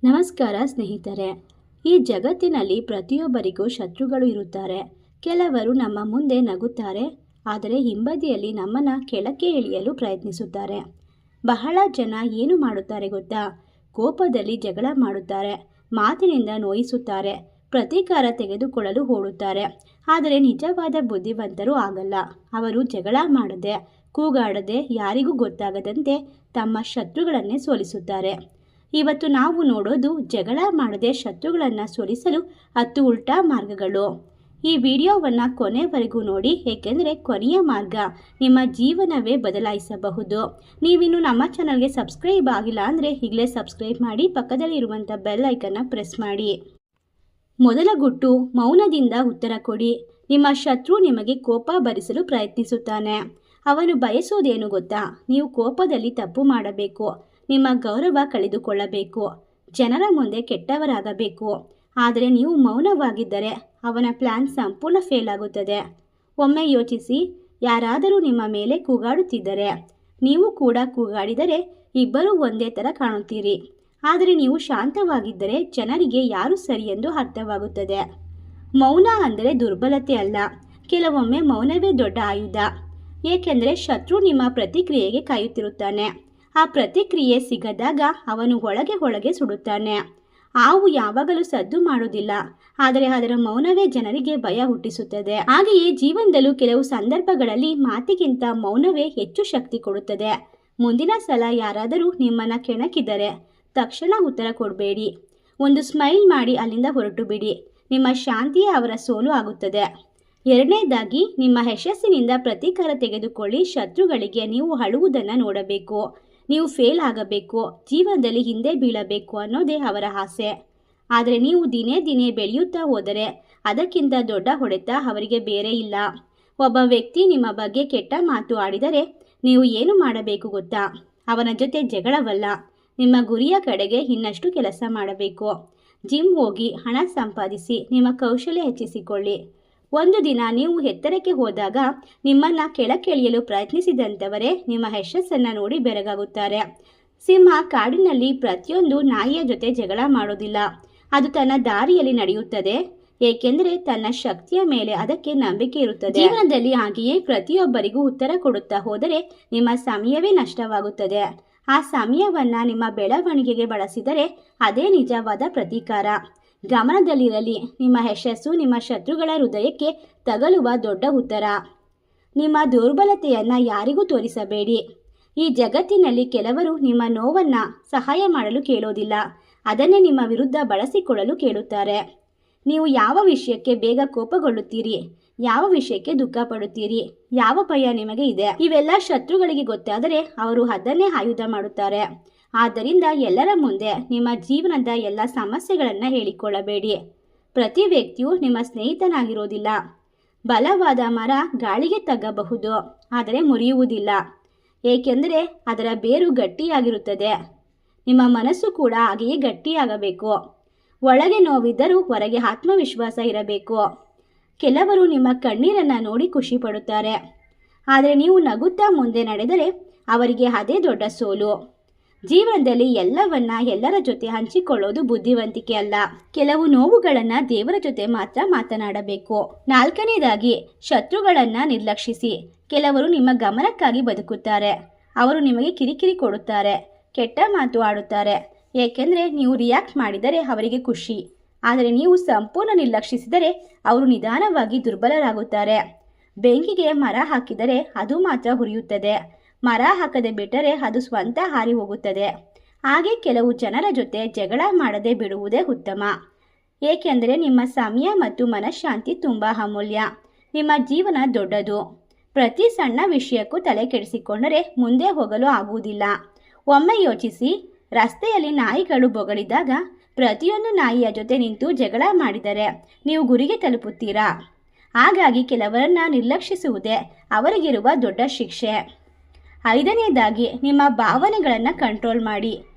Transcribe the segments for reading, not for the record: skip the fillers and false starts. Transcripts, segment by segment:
ನಮಸ್ಕಾರ ಸ್ನೇಹಿತರೆ. ಈ ಜಗತ್ತಿನಲ್ಲಿ ಪ್ರತಿಯೊಬ್ಬರಿಗೂ ಶತ್ರುಗಳು ಇರುತ್ತಾರೆ. ಕೆಲವರು ನಮ್ಮ ಮುಂದೆ ನಗುತ್ತಾರೆ, ಆದರೆ ಹಿಂಬದಿಯಲ್ಲಿ ನಮ್ಮನ್ನು ಕೆಳಕ್ಕೆ ಇಳಿಯಲು ಪ್ರಯತ್ನಿಸುತ್ತಾರೆ. ಬಹಳ ಜನ ಏನು ಮಾಡುತ್ತಾರೆ ಗೊತ್ತಾ? ಕೋಪದಲ್ಲಿ ಜಗಳ ಮಾಡುತ್ತಾರೆ, ಮಾತಿನಿಂದ ನೋಯಿಸುತ್ತಾರೆ, ಪ್ರತೀಕಾರ ತೆಗೆದುಕೊಳ್ಳಲು ಓಡುತ್ತಾರೆ. ಆದರೆ ನಿಜವಾದ ಬುದ್ಧಿವಂತರು ಆಗಲ್ಲ. ಅವರು ಜಗಳ ಮಾಡದೆ, ಕೂಗಾಡದೆ, ಯಾರಿಗೂ ಗೊತ್ತಾಗದಂತೆ ತಮ್ಮ ಶತ್ರುಗಳನ್ನೇ ಸೋಲಿಸುತ್ತಾರೆ. ಇವತ್ತು ನಾವು ನೋಡೋದು ಜಗಳ ಮಾಡದೆ ಶತ್ರುಗಳನ್ನು ಸೋಲಿಸಲು 10 ಉಲ್ಟಾ ಮಾರ್ಗಗಳು. ಈ ವಿಡಿಯೋವನ್ನು ಕೊನೆವರೆಗೂ ನೋಡಿ, ಏಕೆಂದರೆ ಕೊನೆಯ ಮಾರ್ಗ ನಿಮ್ಮ ಜೀವನವೇ ಬದಲಾಯಿಸಬಹುದು. ನೀವಿನ್ನು ನಮ್ಮ ಚಾನಲ್ಗೆ ಸಬ್ಸ್ಕ್ರೈಬ್ ಆಗಿಲ್ಲ ಅಂದರೆ ಈಗಲೇ ಸಬ್ಸ್ಕ್ರೈಬ್ ಮಾಡಿ, ಪಕ್ಕದಲ್ಲಿ ಇರುವಂಥ ಬೆಲ್ ಐಕನ್ನ ಪ್ರೆಸ್ ಮಾಡಿ. ಮೊದಲ ಗುಟ್ಟು, ಮೌನದಿಂದ ಉತ್ತರ ಕೊಡಿ. ನಿಮ್ಮ ಶತ್ರು ನಿಮಗೆ ಕೋಪ ಭರಿಸಲು ಪ್ರಯತ್ನಿಸುತ್ತಾನೆ. ಅವನು ಬಯಸೋದೇನು ಗೊತ್ತಾ? ನೀವು ಕೋಪದಲ್ಲಿ ತಪ್ಪು ಮಾಡಬೇಕು, ನಿಮ್ಮ ಗೌರವ ಕಳೆದುಕೊಳ್ಳಬೇಕು, ಜನರ ಮುಂದೆ ಕೆಟ್ಟವರಾಗಬೇಕು. ಆದರೆ ನೀವು ಮೌನವಾಗಿದ್ದರೆ ಅವನ ಪ್ಲ್ಯಾನ್ ಸಂಪೂರ್ಣ ಫೇಲ್ ಆಗುತ್ತದೆ. ಒಮ್ಮೆ ಯೋಚಿಸಿ, ಯಾರಾದರೂ ನಿಮ್ಮ ಮೇಲೆ ಕೂಗಾಡುತ್ತಿದ್ದರೆ ನೀವು ಕೂಡ ಕೂಗಾಡಿದರೆ ಇಬ್ಬರೂ ಒಂದೇ ಥರ ಕಾಣುತ್ತೀರಿ. ಆದರೆ ನೀವು ಶಾಂತವಾಗಿದ್ದರೆ ಜನರಿಗೆ ಯಾರು ಸರಿ ಎಂದು ಅರ್ಥವಾಗುತ್ತದೆ. ಮೌನ ಅಂದರೆ ದುರ್ಬಲತೆ ಅಲ್ಲ, ಕೆಲವೊಮ್ಮೆ ಮೌನವೇ ದೊಡ್ಡ ಆಯುಧ. ಏಕೆಂದರೆ ಶತ್ರು ನಿಮ್ಮ ಪ್ರತಿಕ್ರಿಯೆಗೆ ಕಾಯುತ್ತಿರುತ್ತಾನೆ. ಆ ಪ್ರತಿಕ್ರಿಯೆ ಸಿಗದಾಗ ಅವನು ಒಳಗೆ ಸುಡುತ್ತಾನೆ. ಹಾವು ಯಾವಾಗಲೂ ಸದ್ದು ಮಾಡೋದಿಲ್ಲ, ಆದರೆ ಅದರ ಮೌನವೇ ಜನರಿಗೆ ಭಯ ಹುಟ್ಟಿಸುತ್ತದೆ. ಹಾಗೆಯೇ ಜೀವನದಲ್ಲೂ ಕೆಲವು ಸಂದರ್ಭಗಳಲ್ಲಿ ಮಾತಿಗಿಂತ ಮೌನವೇ ಹೆಚ್ಚು ಶಕ್ತಿ ಕೊಡುತ್ತದೆ. ಮುಂದಿನ ಸಲ ಯಾರಾದರೂ ನಿಮ್ಮನ್ನು ಕೆಣಕಿದರೆ ತಕ್ಷಣ ಉತ್ತರ ಕೊಡಬೇಡಿ. ಒಂದು ಸ್ಮೈಲ್ ಮಾಡಿ ಅಲ್ಲಿಂದ ಹೊರಟು ಬಿಡಿ. ನಿಮ್ಮ ಶಾಂತಿಯೇ ಅವರ ಸೋಲು ಆಗುತ್ತದೆ. ಎರಡನೇದಾಗಿ, ನಿಮ್ಮ ಯಶಸ್ಸಿನಿಂದ ಪ್ರತೀಕಾರ ತೆಗೆದುಕೊಳ್ಳಿ. ಶತ್ರುಗಳಿಗೆ ನೀವು ಅಳುವುದನ್ನು ನೋಡಬೇಕು. ನೀವು ಫೇಲ್ ಆಗಬೇಕು, ಜೀವನದಲ್ಲಿ ಹಿಂದೆ ಬೀಳಬೇಕು ಅನ್ನೋದೇ ಅವರ ಆಸೆ. ಆದರೆ ನೀವು ದಿನೇ ಬೆಳೆಯುತ್ತಾ ಹೋದರೆ ಅದಕ್ಕಿಂತ ದೊಡ್ಡ ಹೊಡೆತ ಅವರಿಗೆ ಬೇರೆ ಇಲ್ಲ. ಒಬ್ಬ ವ್ಯಕ್ತಿ ನಿಮ್ಮ ಬಗ್ಗೆ ಕೆಟ್ಟ ಮಾತು ಆಡಿದರೆ ನೀವು ಏನು ಮಾಡಬೇಕು ಗೊತ್ತಾ? ಅವನ ಜೊತೆ ಜಗಳವಲ್ಲ, ನಿಮ್ಮ ಗುರಿಯ ಕಡೆಗೆ ಇನ್ನಷ್ಟು ಕೆಲಸ ಮಾಡಬೇಕು. ಜಿಮ್ ಹೋಗಿ ಹಣ ಸಂಪಾದಿಸಿ, ನಿಮ್ಮ ಕೌಶಲ್ಯ ಹೆಚ್ಚಿಸಿಕೊಳ್ಳಿ. ಒಂದು ದಿನ ನೀವು ಎತ್ತರಕ್ಕೆ ಹೋದಾಗ ನಿಮ್ಮನ್ನು ಕೆಳಕ್ಕಿಳಿಯಲು ಪ್ರಯತ್ನಿಸಿದಂಥವರೇ ನಿಮ್ಮ ಯಶಸ್ಸನ್ನು ನೋಡಿ ಬೆರಗಾಗುತ್ತಾರೆ. ಸಿಂಹ ಕಾಡಿನಲ್ಲಿ ಪ್ರತಿಯೊಂದು ನಾಯಿಯ ಜೊತೆ ಜಗಳ ಮಾಡೋದಿಲ್ಲ, ಅದು ತನ್ನ ದಾರಿಯಲ್ಲಿ ನಡೆಯುತ್ತದೆ. ಏಕೆಂದರೆ ತನ್ನ ಶಕ್ತಿಯ ಮೇಲೆ ಅದಕ್ಕೆ ನಂಬಿಕೆ ಇರುತ್ತದೆ. ಜೀವನದಲ್ಲಿ ಹಾಗೆಯೇ ಪ್ರತಿಯೊಬ್ಬರಿಗೂ ಉತ್ತರ ಕೊಡುತ್ತಾ ಹೋದರೆ ನಿಮ್ಮ ಸಮಯವೇ ನಷ್ಟವಾಗುತ್ತದೆ. ಆ ಸಮಯವನ್ನು ನಿಮ್ಮ ಬೆಳವಣಿಗೆಗೆ ಬಳಸಿದರೆ ಅದೇ ನಿಜವಾದ ಪ್ರತೀಕಾರ. ಗಮನದಲ್ಲಿರಲಿ, ನಿಮ್ಮ ಯಶಸ್ಸು ನಿಮ್ಮ ಶತ್ರುಗಳ ಹೃದಯಕ್ಕೆ ತಗಲುವ ದೊಡ್ಡ ಉತ್ತರ. ನಿಮ್ಮ ದುರ್ಬಲತೆಯನ್ನು ಯಾರಿಗೂ ತೋರಿಸಬೇಡಿ. ಈ ಜಗತ್ತಿನಲ್ಲಿ ಕೆಲವರು ನಿಮ್ಮ ನೋವನ್ನು ಸಹಾಯ ಮಾಡಲು ಕೇಳೋದಿಲ್ಲ, ಅದನ್ನೇ ನಿಮ್ಮ ವಿರುದ್ಧ ಬಳಸಿಕೊಳ್ಳಲು ಕೇಳುತ್ತಾರೆ. ನೀವು ಯಾವ ವಿಷಯಕ್ಕೆ ಬೇಗ ಕೋಪಗೊಳ್ಳುತ್ತೀರಿ, ಯಾವ ವಿಷಯಕ್ಕೆ ದುಃಖ ಪಡುತ್ತೀರಿ, ಯಾವ ಭಯ ನಿಮಗೆ ಇದೆ, ಇವೆಲ್ಲ ಶತ್ರುಗಳಿಗೆ ಗೊತ್ತಾದರೆ ಅವರು ಅದನ್ನೇ ಆಯುಧ ಮಾಡುತ್ತಾರೆ. ಆದ್ದರಿಂದ ಎಲ್ಲರ ಮುಂದೆ ನಿಮ್ಮ ಜೀವನದ ಎಲ್ಲ ಸಮಸ್ಯೆಗಳನ್ನು ಹೇಳಿಕೊಳ್ಳಬೇಡಿ. ಪ್ರತಿ ವ್ಯಕ್ತಿಯು ನಿಮ್ಮ ಸ್ನೇಹಿತನಾಗಿರೋದಿಲ್ಲ. ಬಲವಾದ ಮರ ಗಾಳಿಗೆ ತಗ್ಗಬಹುದು, ಆದರೆ ಮುರಿಯುವುದಿಲ್ಲ, ಏಕೆಂದರೆ ಅದರ ಬೇರು ಗಟ್ಟಿಯಾಗಿರುತ್ತದೆ. ನಿಮ್ಮ ಮನಸ್ಸು ಕೂಡ ಹಾಗೆಯೇ ಗಟ್ಟಿಯಾಗಬೇಕು. ಒಳಗೆ ನೋವಿದ್ದರೂ ಹೊರಗೆ ಆತ್ಮವಿಶ್ವಾಸ ಇರಬೇಕು. ಕೆಲವರು ನಿಮ್ಮ ಕಣ್ಣೀರನ್ನು ನೋಡಿ ಖುಷಿ ಪಡುತ್ತಾರೆ, ಆದರೆ ನೀವು ನಗುತ್ತಾ ಮುಂದೆ ನಡೆದರೆ ಅವರಿಗೆ ಅದೇ ದೊಡ್ಡ ಸೋಲು. ಜೀವನದಲ್ಲಿ ಎಲ್ಲರ ಜೊತೆ ಹಂಚಿಕೊಳ್ಳೋದು ಬುದ್ಧಿವಂತಿಕೆ ಅಲ್ಲ. ಕೆಲವು ನೋವುಗಳನ್ನು ದೇವರ ಜೊತೆ ಮಾತ್ರ ಮಾತನಾಡಬೇಕು. ನಾಲ್ಕನೇದಾಗಿ, ಶತ್ರುಗಳನ್ನು ನಿರ್ಲಕ್ಷಿಸಿ. ಕೆಲವರು ನಿಮ್ಮ ಗಮನಕ್ಕಾಗಿ ಬದುಕುತ್ತಾರೆ. ಅವರು ನಿಮಗೆ ಕಿರಿಕಿರಿ ಕೊಡುತ್ತಾರೆ, ಕೆಟ್ಟ ಮಾತು ಆಡುತ್ತಾರೆ, ಏಕೆಂದರೆ ನೀವು ರಿಯಾಕ್ಟ್ ಮಾಡಿದರೆ ಅವರಿಗೆ ಖುಷಿ. ಆದರೆ ನೀವು ಸಂಪೂರ್ಣ ನಿರ್ಲಕ್ಷಿಸಿದರೆ ಅವರು ನಿಧಾನವಾಗಿ ದುರ್ಬಲರಾಗುತ್ತಾರೆ. ಬೆಂಕಿಗೆ ಮರ ಹಾಕಿದರೆ ಅದು ಮಾತ್ರ ಹುರಿಯುತ್ತದೆ, ಮರ ಹಾಕದೆ ಬಿಟ್ಟರೆ ಅದು ಸ್ವಂತ ಹಾರಿ ಹೋಗುತ್ತದೆ. ಹಾಗೆ ಕೆಲವು ಜನರ ಜೊತೆ ಜಗಳ ಮಾಡದೆ ಬಿಡುವುದೇ ಉತ್ತಮ. ಏಕೆಂದರೆ ನಿಮ್ಮ ಸಮಯ ಮತ್ತು ಮನಃಶಾಂತಿ ತುಂಬ ಅಮೂಲ್ಯ. ನಿಮ್ಮ ಜೀವನ ದೊಡ್ಡದು. ಪ್ರತಿ ಸಣ್ಣ ವಿಷಯಕ್ಕೂ ತಲೆ ಕೆಡಿಸಿಕೊಂಡರೆ ಮುಂದೆ ಹೋಗಲು ಆಗುವುದಿಲ್ಲ. ಒಮ್ಮೆ ಯೋಚಿಸಿ, ರಸ್ತೆಯಲ್ಲಿ ನಾಯಿಗಳು ಬೊಗಳಿದಾಗ ಪ್ರತಿಯೊಂದು ನಾಯಿಯ ಜೊತೆ ನಿಂತು ಜಗಳ ಮಾಡಿದರೆ ನೀವು ಗುರಿಗೆ ತಲುಪುತ್ತೀರಾ? ಹಾಗಾಗಿ ಕೆಲವರನ್ನು ನಿರ್ಲಕ್ಷಿಸುವುದೇ ಅವರಿಗಿರುವ ದೊಡ್ಡ ಶಿಕ್ಷೆ. ಐದನೇದಾಗಿ, ನಿಮ್ಮ ಭಾವನೆಗಳನ್ನು ಕಂಟ್ರೋಲ್ ಮಾಡಿ.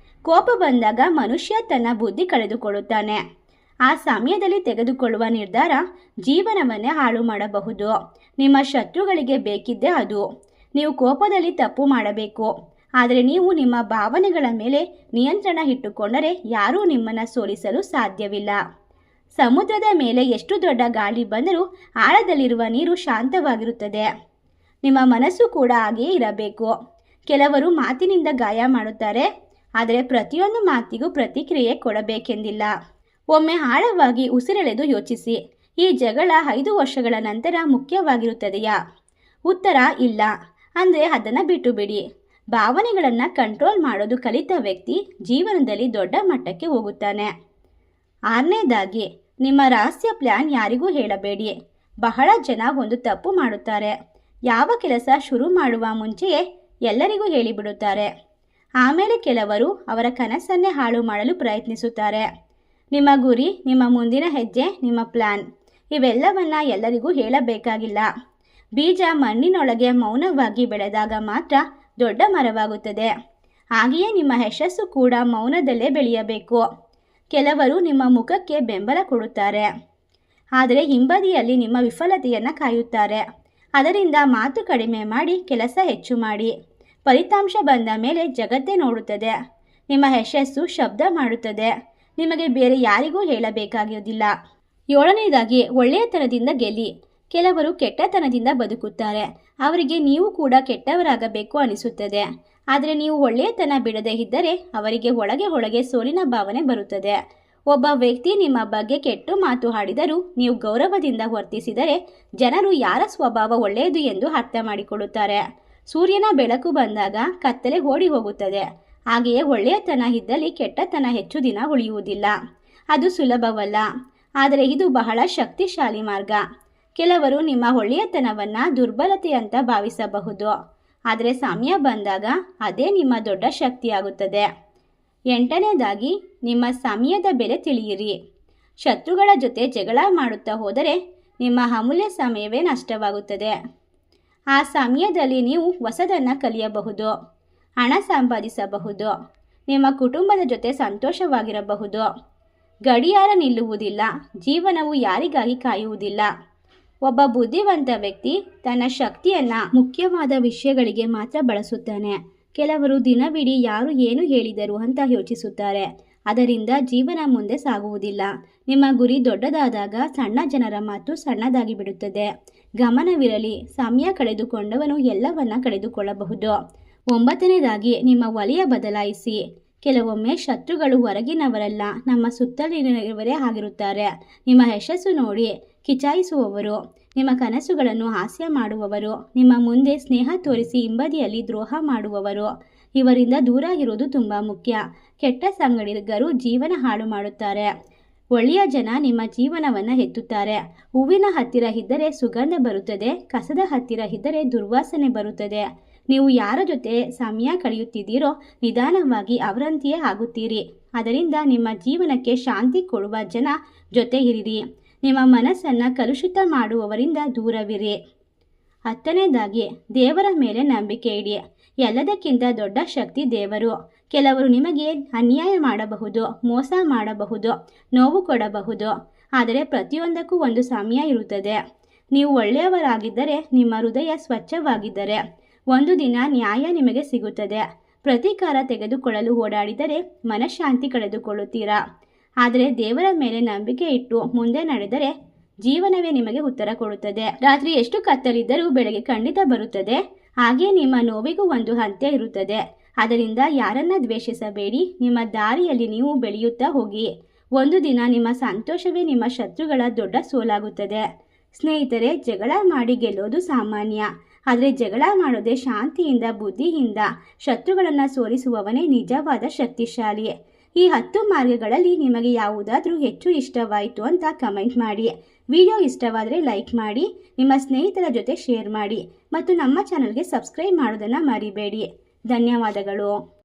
ಕೋಪ ಬಂದಾಗ ಮನುಷ್ಯ ತನ್ನ ಬುದ್ಧಿ ಕಳೆದುಕೊಳ್ಳುತ್ತಾನೆ. ಆ ಸಮಯದಲ್ಲಿ ತೆಗೆದುಕೊಳ್ಳುವ ನಿರ್ಧಾರ ಜೀವನವನ್ನೇ ಹಾಳು ಮಾಡಬಹುದು. ನಿಮ್ಮ ಶತ್ರುಗಳಿಗೆ ಬೇಕಿದ್ದೇ ಅದು. ನೀವು ಕೋಪದಲ್ಲಿ ತಪ್ಪು ಮಾಡಬೇಕು, ಆದರೆ ನೀವು ನಿಮ್ಮ ಭಾವನೆಗಳ ಮೇಲೆ ನಿಯಂತ್ರಣ ಇಟ್ಟುಕೊಂಡರೆ ಯಾರೂ ನಿಮ್ಮನ್ನು ಸೋಲಿಸಲು ಸಾಧ್ಯವಿಲ್ಲ. ಸಮುದ್ರದ ಮೇಲೆ ಎಷ್ಟು ದೊಡ್ಡ ಗಾಳಿ ಬಂದರೂ ಆಳದಲ್ಲಿರುವ ನೀರು ಶಾಂತವಾಗಿರುತ್ತದೆ. ನಿಮ್ಮ ಮನಸ್ಸು ಕೂಡ ಹಾಗೆಯೇ ಇರಬೇಕು. ಕೆಲವರು ಮಾತಿನಿಂದ ಗಾಯ ಮಾಡುತ್ತಾರೆ, ಆದರೆ ಪ್ರತಿಯೊಂದು ಮಾತಿಗೂ ಪ್ರತಿಕ್ರಿಯೆ ಕೊಡಬೇಕೆಂದಿಲ್ಲ. ಒಮ್ಮೆ ಆಳವಾಗಿ ಉಸಿರೆಳೆದು ಯೋಚಿಸಿ, ಈ ಜಗಳ 5 ವರ್ಷಗಳ ನಂತರ ಮುಖ್ಯವಾಗಿರುತ್ತದೆಯಾ? ಉತ್ತರ ಇಲ್ಲ. ಅಂದರೆ ಅದನ್ನು ಬಿಟ್ಟು ಬಿಡಿ. ಭಾವನೆಗಳನ್ನು ಕಂಟ್ರೋಲ್ ಮಾಡೋದು ಕಲಿತ ವ್ಯಕ್ತಿ ಜೀವನದಲ್ಲಿ ದೊಡ್ಡ ಮಟ್ಟಕ್ಕೆ ಹೋಗುತ್ತಾನೆ. 6ನೇದಾಗಿ, ನಿಮ್ಮ ರಹಸ್ಯ ಪ್ಲ್ಯಾನ್ ಯಾರಿಗೂ ಹೇಳಬೇಡಿ. ಬಹಳ ಜನ ಒಂದು ತಪ್ಪು ಮಾಡುತ್ತಾರೆ. ಯಾವ ಕೆಲಸ ಶುರು ಮಾಡುವ ಮುಂಚೆಯೇ ಎಲ್ಲರಿಗೂ ಹೇಳಿಬಿಡುತ್ತಾರೆ. ಆಮೇಲೆ ಕೆಲವರು ಅವರ ಕನಸನ್ನೇ ಹಾಳು ಮಾಡಲು ಪ್ರಯತ್ನಿಸುತ್ತಾರೆ. ನಿಮ್ಮ ಗುರಿ, ನಿಮ್ಮ ಮುಂದಿನ ಹೆಜ್ಜೆ, ನಿಮ್ಮ ಪ್ಲ್ಯಾನ್ ಇವೆಲ್ಲವನ್ನ ಎಲ್ಲರಿಗೂ ಹೇಳಬೇಕಾಗಿಲ್ಲ. ಬೀಜ ಮಣ್ಣಿನೊಳಗೆ ಮೌನವಾಗಿ ಬೆಳೆದಾಗ ಮಾತ್ರ ದೊಡ್ಡ ಮರವಾಗುತ್ತದೆ. ಹಾಗೆಯೇ ನಿಮ್ಮ ಯಶಸ್ಸು ಕೂಡ ಮೌನದಲ್ಲೇ ಬೆಳೆಯಬೇಕು. ಕೆಲವರು ನಿಮ್ಮ ಮುಖಕ್ಕೆ ಬೆಂಬಲ ಕೊಡುತ್ತಾರೆ, ಆದರೆ ಹಿಂಬದಿಯಲ್ಲಿ ನಿಮ್ಮ ವಿಫಲತೆಯನ್ನು ಕಾಯುತ್ತಾರೆ. ಅದರಿಂದ ಮಾತು ಕಡಿಮೆ ಮಾಡಿ ಕೆಲಸ ಹೆಚ್ಚು ಮಾಡಿ. ಫಲಿತಾಂಶ ಬಂದ ಮೇಲೆ ಜಗತ್ತೇ ನೋಡುತ್ತದೆ. ನಿಮ್ಮ ಯಶಸ್ಸು ಶಬ್ದ ಮಾಡುತ್ತದೆ, ನಿಮಗೆ ಬೇರೆ ಯಾರಿಗೂ ಹೇಳಬೇಕಾಗಿರುವುದಿಲ್ಲ. 7ನೇದಾಗಿ, ಒಳ್ಳೆಯತನದಿಂದ ಗೆಲ್ಲಿ. ಕೆಲವರು ಕೆಟ್ಟತನದಿಂದ ಬದುಕುತ್ತಾರೆ. ಅವರಿಗೆ ನೀವು ಕೂಡ ಕೆಟ್ಟವರಾಗಬೇಕು ಅನಿಸುತ್ತದೆ. ಆದರೆ ನೀವು ಒಳ್ಳೆಯತನ ಬಿಡದೇ ಇದ್ದರೆ ಅವರಿಗೆ ಒಳಗೆ ಸೋಲಿನ ಭಾವನೆ ಬರುತ್ತದೆ. ಒಬ್ಬ ವ್ಯಕ್ತಿ ನಿಮ್ಮ ಬಗ್ಗೆ ಕೆಟ್ಟ ಮಾತು ಆಡಿದರೂ ನೀವು ಗೌರವದಿಂದ ವರ್ತಿಸಿದರೆ ಜನರು ಯಾರ ಸ್ವಭಾವ ಒಳ್ಳೆಯದು ಎಂದು ಅರ್ಥ ಮಾಡಿಕೊಳ್ಳುತ್ತಾರೆ. ಸೂರ್ಯನ ಬೆಳಕು ಬಂದಾಗ ಕತ್ತಲೆ ಓಡಿ ಹೋಗುತ್ತದೆ. ಹಾಗೆಯೇ ಒಳ್ಳೆಯತನ ಇದ್ದಲ್ಲಿ ಕೆಟ್ಟತನ ಹೆಚ್ಚು ದಿನ ಉಳಿಯುವುದಿಲ್ಲ. ಅದು ಸುಲಭವಲ್ಲ, ಆದರೆ ಇದು ಬಹಳ ಶಕ್ತಿಶಾಲಿ ಮಾರ್ಗ. ಕೆಲವರು ನಿಮ್ಮ ಒಳ್ಳೆಯತನವನ್ನು ದುರ್ಬಲತೆ ಅಂತ ಭಾವಿಸಬಹುದು, ಆದರೆ ಸಮಯ ಬಂದಾಗ ಅದೇ ನಿಮ್ಮ ದೊಡ್ಡ ಶಕ್ತಿಯಾಗುತ್ತದೆ. 8ನೇದಾಗಿ, ನಿಮ್ಮ ಸಮಯದ ಬೆಲೆ ತಿಳಿಯಿರಿ. ಶತ್ರುಗಳ ಜೊತೆ ಜಗಳ ಮಾಡುತ್ತಾ ಹೋದರೆ ನಿಮ್ಮ ಅಮೂಲ್ಯ ಸಮಯವೇ ನಷ್ಟವಾಗುತ್ತದೆ. ಆ ಸಮಯದಲ್ಲಿ ನೀವು ಹೊಸದನ್ನು ಕಲಿಯಬಹುದು, ಹಣ ಸಂಪಾದಿಸಬಹುದು, ನಿಮ್ಮ ಕುಟುಂಬದ ಜೊತೆ ಸಂತೋಷವಾಗಿರಬಹುದು. ಗಡಿಯಾರ ನಿಲ್ಲುವುದಿಲ್ಲ, ಜೀವನವು ಯಾರಿಗಾಗಿ ಕಾಯುವುದಿಲ್ಲ. ಒಬ್ಬ ಬುದ್ಧಿವಂತ ವ್ಯಕ್ತಿ ತನ್ನ ಶಕ್ತಿಯನ್ನು ಮುಖ್ಯವಾದ ವಿಷಯಗಳಿಗೆ ಮಾತ್ರ ಬಳಸುತ್ತಾನೆ. ಕೆಲವರು ದಿನವಿಡೀ ಯಾರು ಏನು ಹೇಳಿದರು ಅಂತ ಯೋಚಿಸುತ್ತಾರೆ. ಅದರಿಂದ ಜೀವನ ಮುಂದೆ ಸಾಗುವುದಿಲ್ಲ. ನಿಮ್ಮ ಗುರಿ ದೊಡ್ಡದಾದಾಗ ಸಣ್ಣ ಜನರ ಮಾತು ಸಣ್ಣದಾಗಿ ಬಿಡುತ್ತದೆ. ಗಮನವಿರಲಿ, ಸಮಯ ಕಳೆದುಕೊಂಡವನು ಎಲ್ಲವನ್ನ ಕಳೆದುಕೊಳ್ಳಬಹುದು. 9ನೇದಾಗಿ, ನಿಮ್ಮ ವಲಯ ಬದಲಾಯಿಸಿ. ಕೆಲವೊಮ್ಮೆ ಶತ್ರುಗಳು ಹೊರಗಿನವರಲ್ಲ, ನಮ್ಮ ಸುತ್ತಲಿನವರೇ ಆಗಿರುತ್ತಾರೆ. ನಿಮ್ಮ ಯಶಸ್ಸು ನೋಡಿ ಕಿಚಾಯಿಸುವವರು, ನಿಮ್ಮ ಕನಸುಗಳನ್ನು ಹಾಸ್ಯ ಮಾಡುವವರು, ನಿಮ್ಮ ಮುಂದೆ ಸ್ನೇಹ ತೋರಿಸಿ ಹಿಂಬದಿಯಲ್ಲಿ ದ್ರೋಹ ಮಾಡುವವರು, ಇವರಿಂದ ದೂರ ಇರುವುದು ತುಂಬ ಮುಖ್ಯ. ಕೆಟ್ಟ ಸಂಗಡಿಗರು ಜೀವನ ಹಾಳು ಮಾಡುತ್ತಾರೆ. ಒಳ್ಳೆಯ ಜನ ನಿಮ್ಮ ಜೀವನವನ್ನು ಎತ್ತುತ್ತಾರೆ. ಹೂವಿನ ಹತ್ತಿರ ಇದ್ದರೆ ಸುಗಂಧ ಬರುತ್ತದೆ, ಕಸದ ಹತ್ತಿರ ಇದ್ದರೆ ದುರ್ವಾಸನೆ ಬರುತ್ತದೆ. ನೀವು ಯಾರ ಜೊತೆ ಸಮಯ ಕಳೆಯುತ್ತಿದ್ದೀರೋ ನಿಧಾನವಾಗಿ ಅವರಂತೆಯೇ ಆಗುತ್ತೀರಿ. ಅದರಿಂದ ನಿಮ್ಮ ಜೀವನಕ್ಕೆ ಶಾಂತಿ ಕೊಡುವ ಜನ ಜೊತೆ ಇರಿರಿ. ನಿಮ್ಮ ಮನಸ್ಸನ್ನು ಕಲುಷಿತ ಮಾಡುವವರಿಂದ ದೂರವಿರಿ. 10ನೇದಾಗಿ, ದೇವರ ಮೇಲೆ ನಂಬಿಕೆ ಇಡಿ. ಎಲ್ಲದಕ್ಕಿಂತ ದೊಡ್ಡ ಶಕ್ತಿ ದೇವರು. ಕೆಲವರು ನಿಮಗೆ ಅನ್ಯಾಯ ಮಾಡಬಹುದು, ಮೋಸ ಮಾಡಬಹುದು, ನೋವು ಕೊಡಬಹುದು, ಆದರೆ ಪ್ರತಿಯೊಂದಕ್ಕೂ ಒಂದು ಸಮಯ ಇರುತ್ತದೆ. ನೀವು ಒಳ್ಳೆಯವರಾಗಿದ್ದರೆ, ನಿಮ್ಮ ಹೃದಯ ಸ್ವಚ್ಛವಾಗಿದ್ದರೆ ಒಂದು ದಿನ ನ್ಯಾಯ ನಿಮಗೆ ಸಿಗುತ್ತದೆ. ಪ್ರತೀಕಾರ ತೆಗೆದುಕೊಳ್ಳಲು ಓಡಾಡಿದರೆ ಮನಃಶಾಂತಿ ಕಳೆದುಕೊಳ್ಳುತ್ತೀರಾ. ಆದರೆ ದೇವರ ಮೇಲೆ ನಂಬಿಕೆ ಇಟ್ಟು ಮುಂದೆ ನಡೆದರೆ ಜೀವನವೇ ನಿಮಗೆ ಉತ್ತರ ಕೊಡುತ್ತದೆ. ರಾತ್ರಿ ಎಷ್ಟು ಕತ್ತಲಿದ್ದರೂ ಬೆಳಗ್ಗೆ ಖಂಡಿತ ಬರುತ್ತದೆ. ಹಾಗೆ ನಿಮ್ಮ ನೋವಿಗೂ ಒಂದು ಅಂತ್ಯ ಇರುತ್ತದೆ. ಅದರಿಂದ ಯಾರನ್ನ ದ್ವೇಷಿಸಬೇಡಿ. ನಿಮ್ಮ ದಾರಿಯಲ್ಲಿ ನೀವು ಬೆಳೆಯುತ್ತಾ ಹೋಗಿ. ಒಂದು ದಿನ ನಿಮ್ಮ ಸಂತೋಷವೇ ನಿಮ್ಮ ಶತ್ರುಗಳ ದೊಡ್ಡ ಸೋಲಾಗುತ್ತದೆ. ಸ್ನೇಹಿತರೆ, ಜಗಳ ಮಾಡಿ ಗೆಲ್ಲೋದು ಸಾಮಾನ್ಯ, ಆದರೆ ಜಗಳ ಮಾಡೋದೇ ಶಾಂತಿಯಿಂದ, ಬುದ್ಧಿಯಿಂದ ಶತ್ರುಗಳನ್ನು ಸೋಲಿಸುವವನೇ ನಿಜವಾದ ಶಕ್ತಿಶಾಲಿ. ಈ 10 ಮಾರ್ಗಗಳಲ್ಲಿ ನಿಮಗೆ ಯಾವುದಾದ್ರೂ ಹೆಚ್ಚು ಇಷ್ಟವಾಯಿತು ಅಂತ ಕಮೆಂಟ್ ಮಾಡಿ. ವಿಡಿಯೋ ಇಷ್ಟವಾದರೆ ಲೈಕ್ ಮಾಡಿ, ನಿಮ್ಮ ಸ್ನೇಹಿತರ ಜೊತೆ ಶೇರ್ ಮಾಡಿ ಮತ್ತು ನಮ್ಮ ಚಾನಲ್ಗೆ ಸಬ್ಸ್ಕ್ರೈಬ್ ಮಾಡೋದನ್ನು ಮರಿಬೇಡಿ. ಧನ್ಯವಾದಗಳು.